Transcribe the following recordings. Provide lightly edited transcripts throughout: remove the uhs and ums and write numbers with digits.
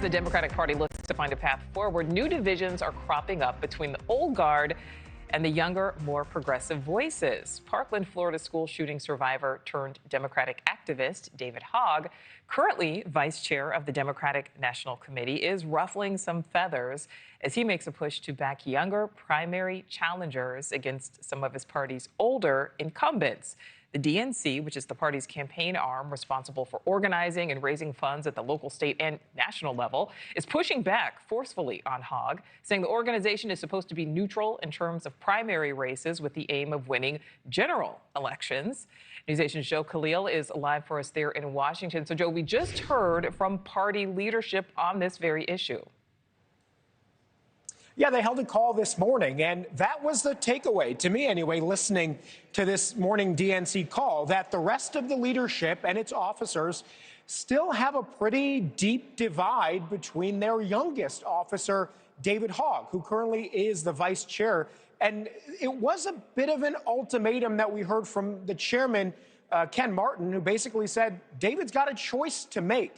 the Democratic Party looks to find a path forward, new divisions are cropping up between the old guard and the younger, more progressive voices. Parkland, Florida school shooting survivor turned Democratic activist David Hogg, currently vice chair of the Democratic National Committee, is ruffling some feathers as he makes a push to back younger primary challengers against some of his party's older incumbents. The DNC, which is the party's campaign arm responsible for organizing and raising funds at the local, state, and national level, is pushing back forcefully on Hogg, saying the organization is supposed to be neutral in terms of primary races with the aim of winning general elections. NewsNation's Joe Khalil is live for us there in Washington. So, Joe, we just heard from party leadership on this very issue. Yeah, they held a call this morning, and that was the takeaway, to me anyway, listening to this morning DNC call, that the rest of the leadership and its officers still have a pretty deep divide between their youngest officer, David Hogg, who currently is the vice chair. And it was a bit of an ultimatum that we heard from the chairman, Ken Martin, who basically said David's got a choice to make,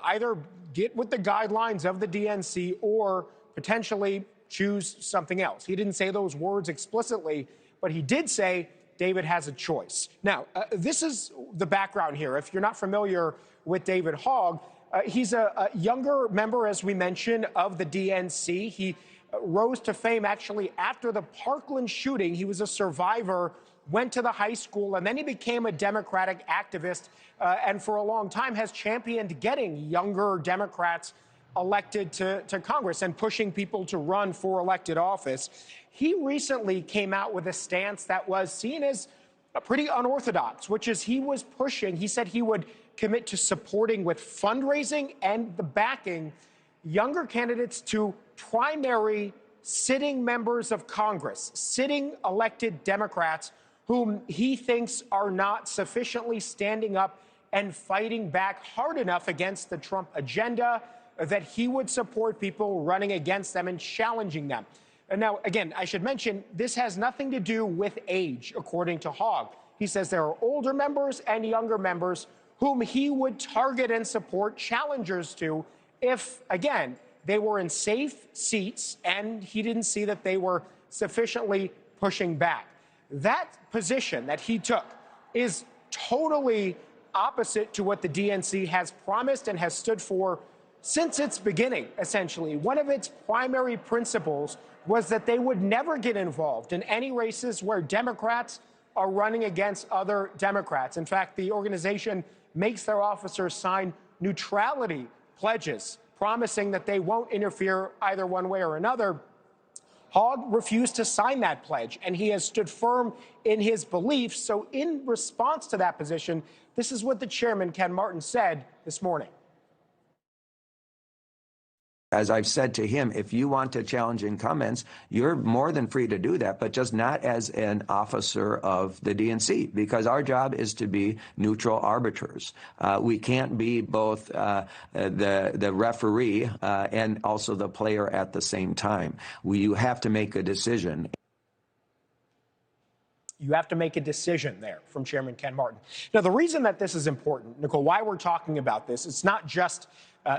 either get with the guidelines of the DNC or potentially choose something else. He didn't say those words explicitly, but he did say David has a choice. Now, this is the background here. If you're not familiar with David Hogg, he's a younger member, as we mentioned, of the DNC. He rose to fame actually after the Parkland shooting. He was a survivor, went to the high school, and then he became a Democratic activist, and for a long time has championed getting younger Democrats elected to Congress and pushing people to run for elected office. He recently came out with a stance that was seen as pretty unorthodox, which is he said he would commit to supporting with fundraising and the backing younger candidates to primary sitting members of Congress, sitting elected Democrats whom he thinks are not sufficiently standing up and fighting back hard enough against the Trump agenda, that he would support people running against them and challenging them. And now, again, I should mention, this has nothing to do with age, according to Hogg. He says there are older members and younger members whom he would target and support challengers to if, again, they were in safe seats and he didn't see that they were sufficiently pushing back. That position that he took is totally opposite to what the DNC has promised and has stood for since its beginning, essentially. One of its primary principles was that they would never get involved in any races where Democrats are running against other Democrats. In fact, the organization makes their officers sign neutrality pledges, promising that they won't interfere either one way or another. Hogg refused to sign that pledge, and he has stood firm in his beliefs. So in response to that position, this is what the chairman, Ken Martin, said this morning. As I've said to him, if you want to challenge incumbents, you're more than free to do that, but just not as an officer of the DNC, because our job is to be neutral arbiters. We can't be both the referee and also the player at the same time. You have to make a decision. You have to make a decision there from Chairman Ken Martin. Now, the reason that this is important, Nichole, why we're talking about this, it's not just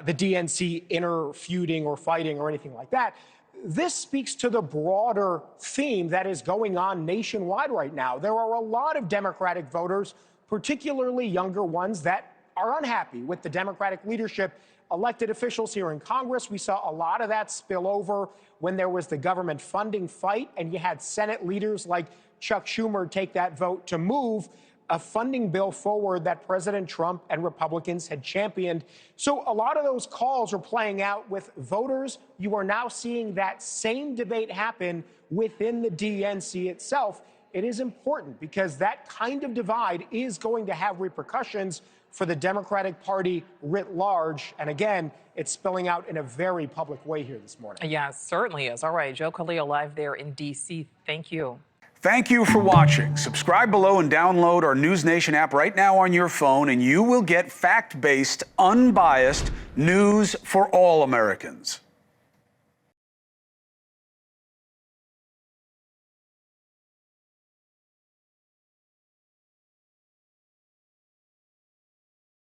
the DNC inner feuding or fighting or anything like that. This speaks to the broader theme that is going on nationwide right now. There are a lot of Democratic voters, particularly younger ones, that are unhappy with the Democratic leadership, elected officials here in Congress. We saw a lot of that spill over when there was the government funding fight, and you had Senate leaders like Chuck Schumer take that vote to move a funding bill forward that President Trump and Republicans had championed. So a lot of those calls are playing out with voters. You are now seeing that same debate happen within the DNC itself. It is important because that kind of divide is going to have repercussions for the Democratic Party writ large. And again, it's spilling out in a very public way here this morning. Yeah, it certainly is. All right, Joe Khalil live there in D.C. Thank you. Thank you for watching. Subscribe below and download our NewsNation app right now on your phone, and you will get fact-based, unbiased news for all Americans.